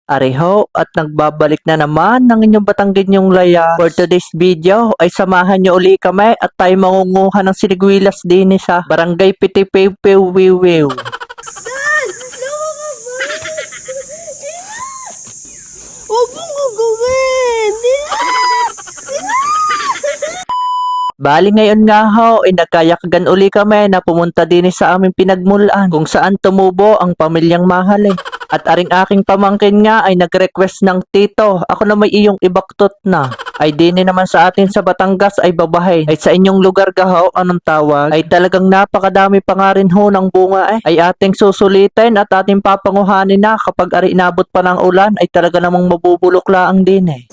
Ariho at nagbabalik na naman ng inyong Batanggenyong Laya. For today's video ay samahan nyo uli kami at tayo mangunguha ng sinigwilas din sa Barangay Pitipewpewiwiw. Huwag mong gagawin! Bali ngayon nga ho, nagkayakagan uli kami na pumunta din sa aming pinagmulan kung saan tumubo ang pamilyang Mahale. At aring aking pamangkin nga ay nag-request ng tito, ako na may iyong ibaktot na. Ay din naman sa atin sa Batangas ay babahay. Ay sa inyong lugar gaho, anong tawag? Ay talagang napakadami pa nga rin ho ng bunga ay ating susulitin at ating papanguhanin na kapag ari inabot pa ng ulan ay talaga namang mabubulok laang din eh.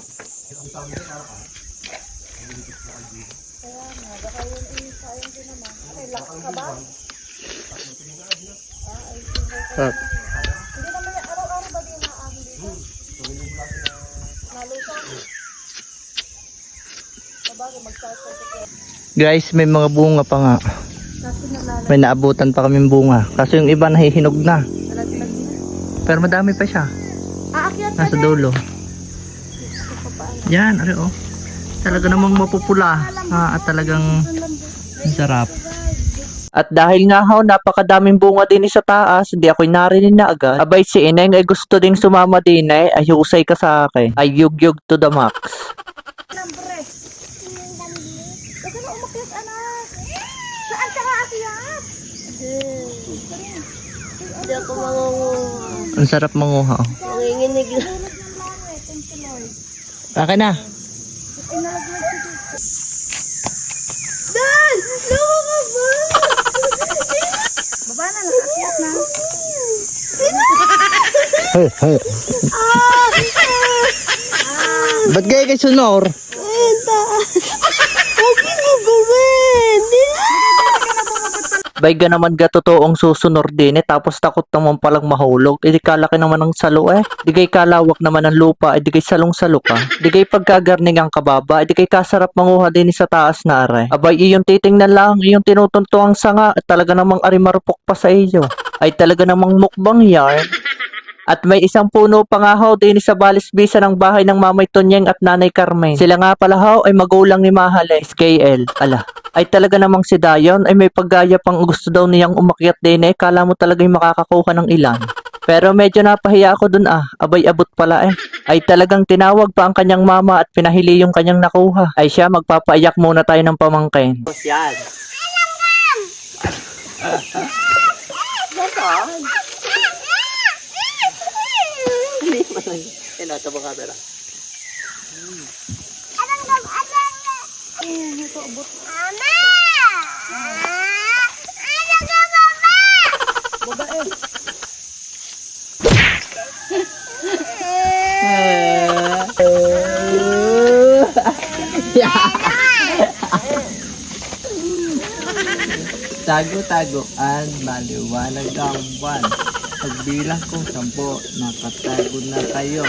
Guys, may mga bunga pa nga. May naabutan pa kaming bunga. Kaso yung iba nahihinog na. Pero madami pa siya. Nasa dulo. Yan, ari oh. Talaga namang mapupula. At talagang sarap. At dahil nga ho, napakadaming bunga din sa taas, hindi ako'y narinig na agad. Abay si Ineng ay gusto ding sumama din ay husay ka sa akin. Ay yugyug to the max. Huwag na umakyat, anak! Saan ka nga akyat? Hindi ako mangunguha. Ang sarap manguha. Nanginginig lang. Akin na. Dan! Lawa ka ba? Baba na, nakakyat na. Hey, hey. Ba't gaya kay Sunor? Ayun, taas. Huwag mo gawin! Bayga naman ga totoong susunor din tapos takot naman palang mahulog. Di kalaki naman ng salo Di kay kalawak naman ng lupa, di kay salong-salo ka. Di kay pagkagarning ang kababa, di kay kasarap manguha din sa taas na are. Abay iyong titingnan lang, iyong tinutunto ang sanga at talaga namang ari marupok pa sa iyo. Ay talaga namang mukbang yarn. At may isang puno pa nga ho din sa balisbisa ng bahay ng Mamay Tonyeng at Nanay Carmen. Sila nga pala ho ay magulang ni Mahale, SKL. Ala, ay talaga namang si Dayon ay may paggaya pang gusto daw niyang umakyat din kala mo talaga'y makakakuha ng ilan. Pero medyo napahiya ako dun abay abot pala Ay talagang tinawag pa ang kanyang mama at pinahili yung kanyang nakuha. Ay siya, magpapaiyak muna tayo ng pamangkin. Yan. Ito ba camera? Ito, abot. Babae. Tago-tagoan, maliwanag ang buwan. Pagbilang ko 10, nakatago na kayo.